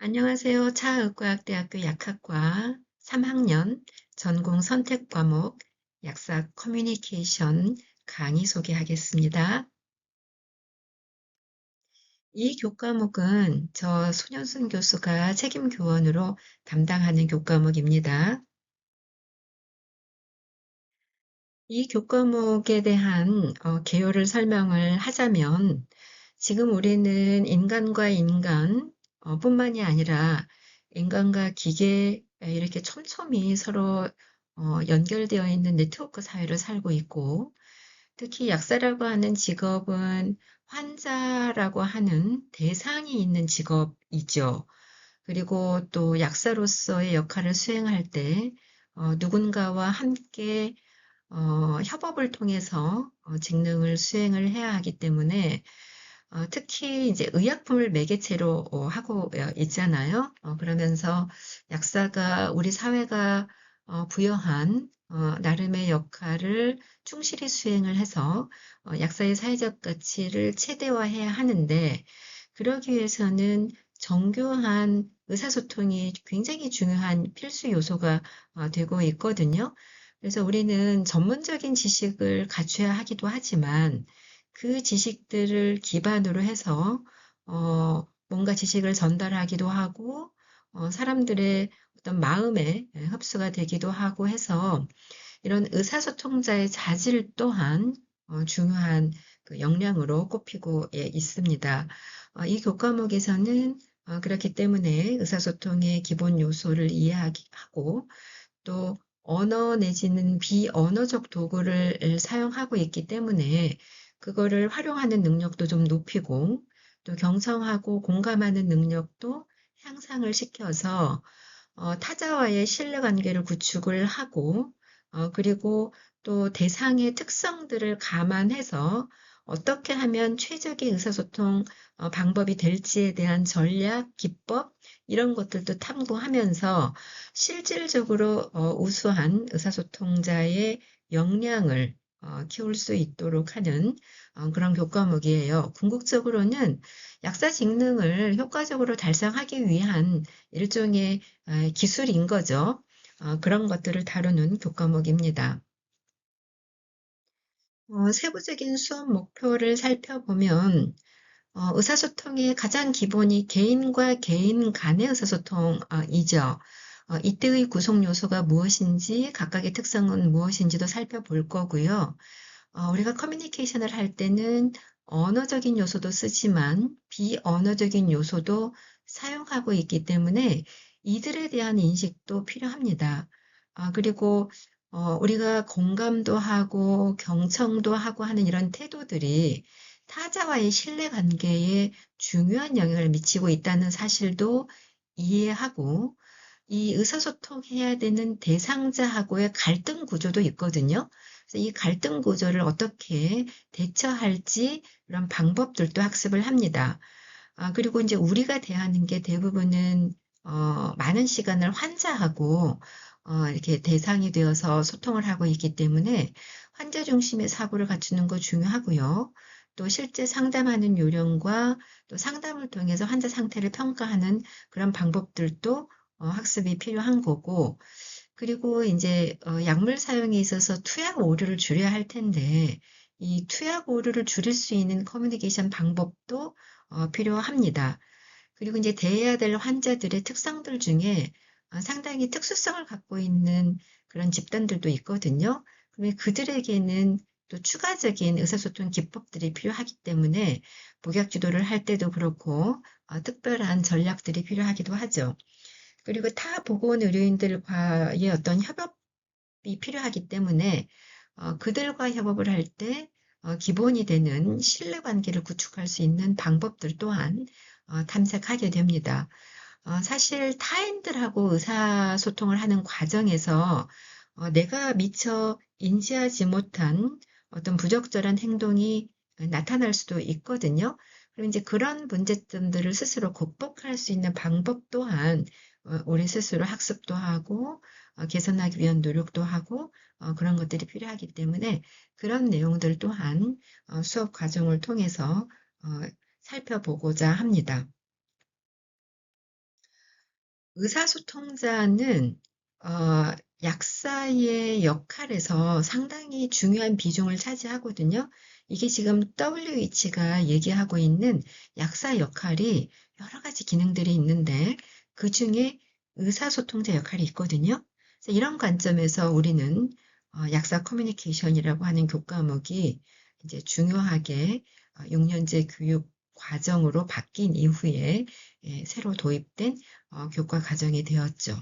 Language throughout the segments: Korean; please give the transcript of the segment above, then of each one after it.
안녕하세요. 차의과학대학교 약학과 3학년 전공 선택 과목 약사 커뮤니케이션 강의 소개하겠습니다. 이 교과목은 저 손현순 교수가 책임 교원으로 담당하는 교과목입니다. 이 교과목에 대한 개요를 설명을 하자면 지금 우리는 인간과 인간 뿐만이 아니라 인간과 기계 이렇게 촘촘히 서로 연결되어 있는 네트워크 사회를 살고 있고 특히 약사라고 하는 직업은 환자라고 하는 대상이 있는 직업이죠. 그리고 또 약사로서의 역할을 수행할 때 누군가와 함께 협업을 통해서 직능을 수행을 해야 하기 때문에 특히 이제 의약품을 매개체로 하고 있잖아요. 그러면서 약사가 우리 사회가 부여한 나름의 역할을 충실히 수행을 해서 약사의 사회적 가치를 최대화해야 하는데 그러기 위해서는 정교한 의사소통이 굉장히 중요한 필수 요소가 되고 있거든요. 그래서 우리는 전문적인 지식을 갖춰야 하기도 하지만 그 지식들을 기반으로 해서 뭔가 지식을 전달하기도 하고 사람들의 어떤 마음에 흡수가 되기도 하고 해서 이런 의사소통자의 자질 또한 중요한 그 역량으로 꼽히고 있습니다. 이 교과목에서는 그렇기 때문에 의사소통의 기본 요소를 이해하고 또 언어 내지는 비언어적 도구를 사용하고 있기 때문에 그거를 활용하는 능력도 좀 높이고 또 경청하고 공감하는 능력도 향상을 시켜서 타자와의 신뢰관계를 구축을 하고 그리고 또 대상의 특성들을 감안해서 어떻게 하면 최적의 의사소통 방법이 될지에 대한 전략, 기법 이런 것들도 탐구하면서 실질적으로 우수한 의사소통자의 역량을 키울 수 있도록 하는 그런 교과목이에요. 궁극적으로는 약사 직능을 효과적으로 달성하기 위한 일종의 기술인 거죠. 그런 것들을 다루는 교과목입니다. 세부적인 수업 목표를 살펴보면 의사소통의 가장 기본이 개인과 개인 간의 의사소통이죠. 이때의 구성 요소가 무엇인지 각각의 특성은 무엇인지도 살펴볼 거고요. 우리가 커뮤니케이션을 할 때는 언어적인 요소도 쓰지만 비언어적인 요소도 사용하고 있기 때문에 이들에 대한 인식도 필요합니다. 그리고 우리가 공감도 하고 경청도 하고 하는 이런 태도들이 타자와의 신뢰관계에 중요한 영향을 미치고 있다는 사실도 이해하고 이 의사소통해야 되는 대상자하고의 갈등 구조도 있거든요. 그래서 이 갈등 구조를 어떻게 대처할지 이런 방법들도 학습을 합니다. 그리고 이제 우리가 대하는 게 대부분은 많은 시간을 환자하고 이렇게 대상이 되어서 소통을 하고 있기 때문에 환자 중심의 사고를 갖추는 거 중요하고요. 또 실제 상담하는 요령과 또 상담을 통해서 환자 상태를 평가하는 그런 방법들도 학습이 필요한 거고 그리고 이제 약물 사용에 있어서 투약 오류를 줄여야 할 텐데 이 투약 오류를 줄일 수 있는 커뮤니케이션 방법도 필요합니다. 그리고 이제 대해야 될 환자들의 특성들 중에 상당히 특수성을 갖고 있는 그런 집단들도 있거든요. 그러면 그들에게는 또 추가적인 의사소통 기법들이 필요하기 때문에 복약 지도를 할 때도 그렇고 특별한 전략들이 필요하기도 하죠. 그리고 타 보건 의료인들과의 어떤 협업이 필요하기 때문에 그들과 협업을 할 때 기본이 되는 신뢰관계를 구축할 수 있는 방법들 또한 탐색하게 됩니다. 사실 타인들하고 의사소통을 하는 과정에서 내가 미처 인지하지 못한 어떤 부적절한 행동이 나타날 수도 있거든요. 그럼 이제 그런 문제점들을 스스로 극복할 수 있는 방법 또한 우리 스스로 학습도 하고 개선하기 위한 노력도 하고 그런 것들이 필요하기 때문에 그런 내용들 또한 수업 과정을 통해서 살펴보고자 합니다. 의사소통자는 어, 약사의 역할에서 상당히 중요한 비중을 차지하거든요. 이게 지금 WH가 얘기하고 있는 약사 역할이 여러 가지 기능들이 있는데 그 중에 의사소통자 역할이 있거든요. 그래서 이런 관점에서 우리는 약사 커뮤니케이션이라고 하는 교과목이 이제 중요하게 6년제 교육 과정으로 바뀐 이후에 새로 도입된 교과 과정이 되었죠.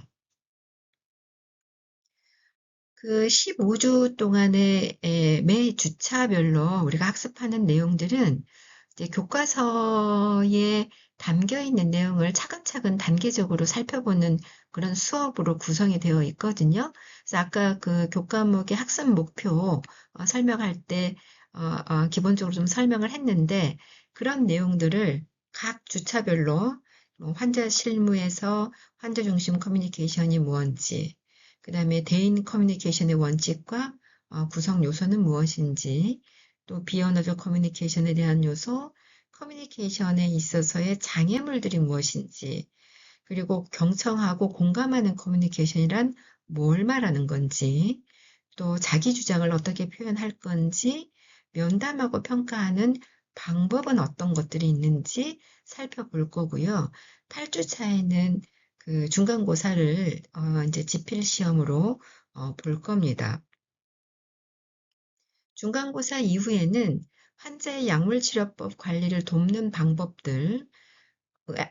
그 15주 동안의 매 주차별로 우리가 학습하는 내용들은 이제 교과서에 담겨 있는 내용을 차근차근 단계적으로 살펴보는 그런 수업으로 구성이 되어 있거든요. 그래서 아까 그 교과목의 학습 목표 설명할 때 기본적으로 좀 설명을 했는데 그런 내용들을 각 주차별로 환자 실무에서 환자 중심 커뮤니케이션이 무엇인지, 그 다음에 대인 커뮤니케이션의 원칙과 구성 요소는 무엇인지, 또 비언어적 커뮤니케이션에 대한 요소, 커뮤니케이션에 있어서의 장애물들이 무엇인지, 그리고 경청하고 공감하는 커뮤니케이션이란 뭘 말하는 건지, 또 자기 주장을 어떻게 표현할 건지, 면담하고 평가하는 방법은 어떤 것들이 있는지 살펴볼 거고요. 8주차에는 그 중간고사를 이제 지필 시험으로 볼 겁니다. 중간고사 이후에는 환자의 약물치료법 관리를 돕는 방법들,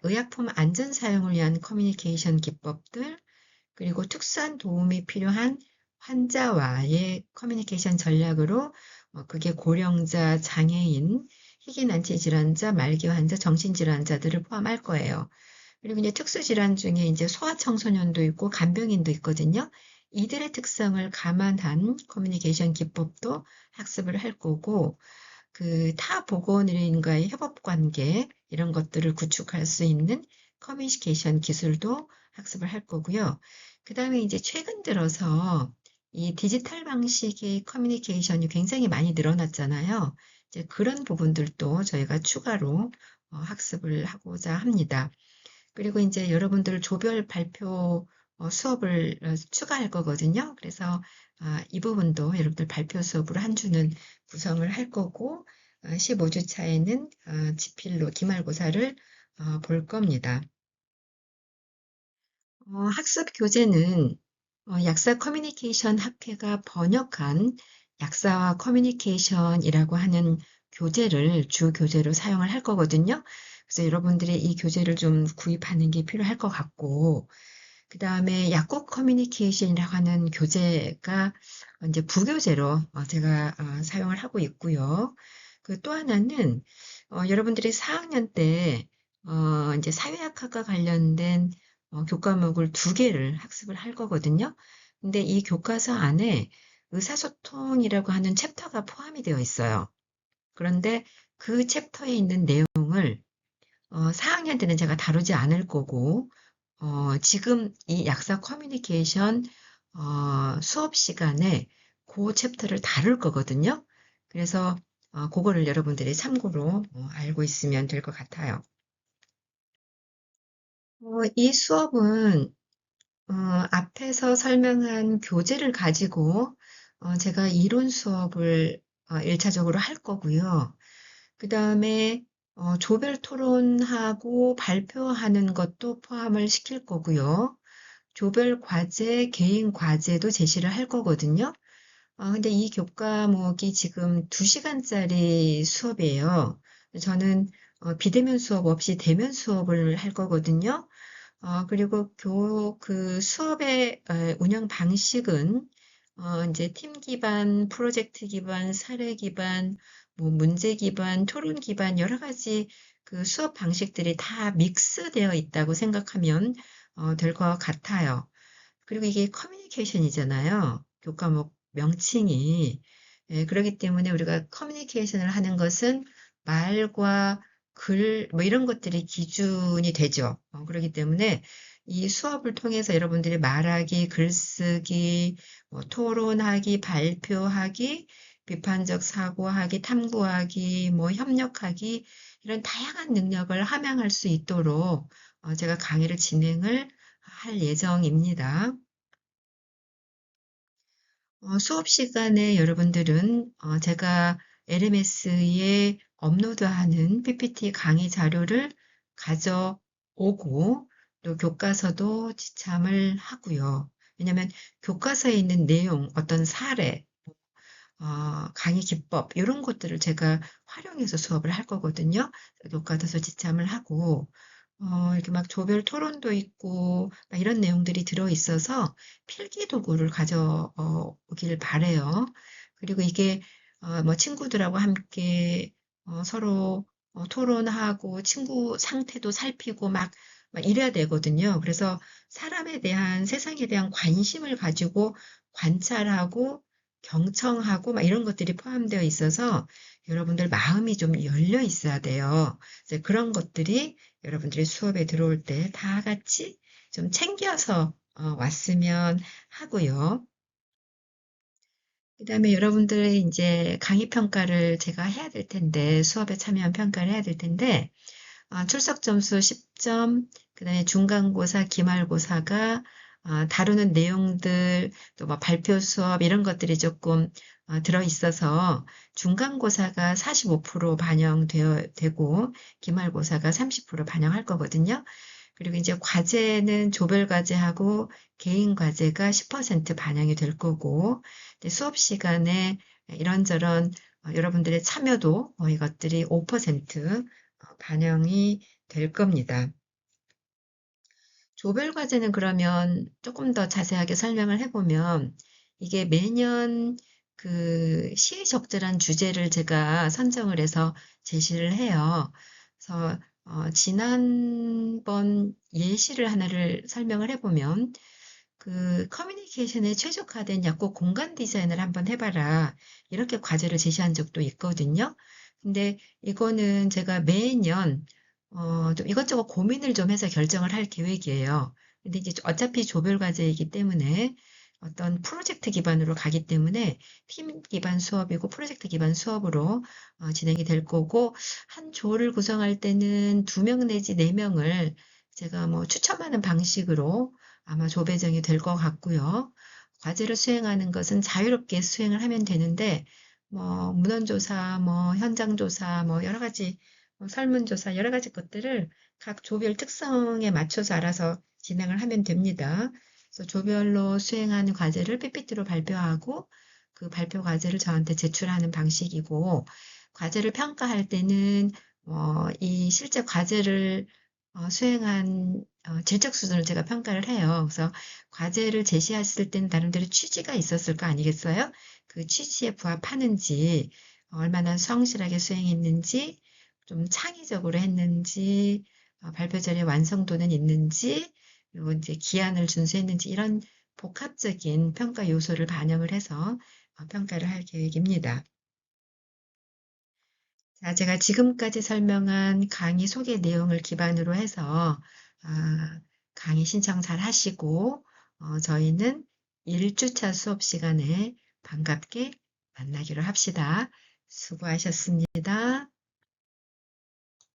의약품 안전 사용을 위한 커뮤니케이션 기법들, 그리고 특수한 도움이 필요한 환자와의 커뮤니케이션 전략으로 그게 고령자, 장애인, 희귀난치 질환자, 말기 환자, 정신질환자들을 포함할 거예요. 그리고 이제 특수질환 중에 이제 소아청소년도 있고 간병인도 있거든요. 이들의 특성을 감안한 커뮤니케이션 기법도 학습을 할 거고, 그 타 보건의료인과의 협업 관계 이런 것들을 구축할 수 있는 커뮤니케이션 기술도 학습을 할 거고요. 그 다음에 이제 최근 들어서 이 디지털 방식의 커뮤니케이션이 굉장히 많이 늘어났잖아요. 이제 그런 부분들도 저희가 추가로 학습을 하고자 합니다. 그리고 이제 여러분들 조별 발표 수업을 추가할 거거든요. 그래서 이 부분도 여러분들 발표 수업으로 한 주는 구성을 할 거고 15주 차에는 지필로 기말고사를 볼 겁니다. 학습 교재는 약사 커뮤니케이션 학회가 번역한 약사와 커뮤니케이션이라고 하는 교재를 주 교재로 사용을 할 거거든요. 그래서 여러분들이 이 교재를 좀 구입하는 게 필요할 것 같고, 그 다음에 약국 커뮤니케이션이라고 하는 교재가 이제 부교재로 제가 사용을 하고 있고요. 그 또 하나는 여러분들이 4학년 때 이제 사회학과 관련된 교과목을 2개를 학습을 할 거거든요. 근데 이 교과서 안에 의사소통이라고 하는 챕터가 포함이 되어 있어요. 그런데 그 챕터에 있는 내용을 4학년 때는 제가 다루지 않을 거고, 지금 이 약사 커뮤니케이션 수업 시간에 그 챕터를 다룰 거거든요. 그래서 그거를 여러분들이 참고로 알고 있으면 될 것 같아요. 이 수업은 앞에서 설명한 교재를 가지고 제가 이론 수업을 1차적으로 할 거고요. 그 다음에 조별 토론하고 발표하는 것도 포함을 시킬 거고요. 조별 과제, 개인 과제도 제시를 할 거거든요. 근데 이 교과목이 지금 2시간짜리 수업이에요. 저는 비대면 수업 없이 대면 수업을 할 거거든요. 그리고 그 수업의 운영 방식은 이제 팀 기반, 프로젝트 기반, 사례 기반, 뭐 문제 기반, 토론 기반 여러 가지 그 수업 방식들이 다 믹스되어 있다고 생각하면 될 것 같아요. 그리고 이게 커뮤니케이션이잖아요. 교과목 명칭이. 그렇기 때문에 우리가 커뮤니케이션을 하는 것은 말과 글, 뭐 이런 것들이 기준이 되죠. 그렇기 때문에 이 수업을 통해서 여러분들이 말하기, 글쓰기, 뭐 토론하기, 발표하기, 비판적 사고하기, 탐구하기, 뭐 협력하기, 이런 다양한 능력을 함양할 수 있도록 제가 강의를 진행을 할 예정입니다. 수업 시간에 여러분들은 제가 LMS에 업로드하는 PPT 강의 자료를 가져오고 또 교과서도 지참을 하고요. 왜냐하면 교과서에 있는 내용, 어떤 사례, 강의 기법 이런 것들을 제가 활용해서 수업을 할 거거든요. 교과서도 지참을 하고 이렇게 막 조별 토론도 있고 막 이런 내용들이 들어 있어서 필기 도구를 가져오길 바래요. 그리고 이게 뭐 친구들하고 함께 서로 토론하고 친구 상태도 살피고 막 이래야 되거든요. 그래서 사람에 대한 세상에 대한 관심을 가지고 관찰하고 경청하고 막 이런 것들이 포함되어 있어서 여러분들 마음이 좀 열려 있어야 돼요. 이제 그런 것들이 여러분들이 수업에 들어올 때 다 같이 좀 챙겨서 왔으면 하고요. 그다음에 여러분들의 이제 강의 평가를 제가 해야 될 텐데 수업에 참여한 평가를 해야 될 텐데 출석 점수 10점, 그다음에 중간고사, 기말고사가 다루는 내용들, 또 뭐 발표 수업 이런 것들이 조금 들어 있어서 중간고사가 45% 되고 기말고사가 30% 반영할 거거든요. 그리고 이제 과제는 조별 과제하고 개인 과제가 10% 반영이 될 거고, 수업 시간에 이런저런 여러분들의 참여도 이것들이 5% 반영이 될 겁니다. 조별 과제는 그러면 조금 더 자세하게 설명을 해보면 이게 매년 그 시의 적절한 주제를 제가 선정을 해서 제시를 해요. 그래서 지난번 예시를 하나를 설명을 해보면 그 커뮤니케이션에 최적화된 약국 공간 디자인을 한번 해봐라. 이렇게 과제를 제시한 적도 있거든요. 근데 이거는 제가 매년 좀 이것저것 고민을 좀 해서 결정을 할 계획이에요. 근데 이제 어차피 조별 과제이기 때문에 어떤 프로젝트 기반으로 가기 때문에 팀 기반 수업이고 프로젝트 기반 수업으로 진행이 될 거고 한 조를 구성할 때는 2명 내지 4명을 제가 뭐 추첨하는 방식으로 아마 조배정이 될 것 같고요. 과제를 수행하는 것은 자유롭게 수행을 하면 되는데 뭐 문헌조사, 뭐 현장조사, 뭐 여러 가지 설문조사 여러 가지 것들을 각 조별 특성에 맞춰서 알아서 진행을 하면 됩니다. 그래서 조별로 수행하는 과제를 PPT로 발표하고 그 발표 과제를 저한테 제출하는 방식이고 과제를 평가할 때는 이 실제 과제를 수행한 질적 수준을 제가 평가를 해요. 그래서 과제를 제시했을 때는 나름대로 취지가 있었을 거 아니겠어요? 그 취지에 부합하는지 얼마나 성실하게 수행했는지 좀 창의적으로 했는지 발표 전에 완성도는 있는지 그리고 이제 기한을 준수했는지 이런 복합적인 평가 요소를 반영을 해서 평가를 할 계획입니다. 자, 제가 지금까지 설명한 강의 소개 내용을 기반으로 해서 강의 신청 잘 하시고 저희는 1주차 수업 시간에 반갑게 만나기로 합시다. 수고하셨습니다.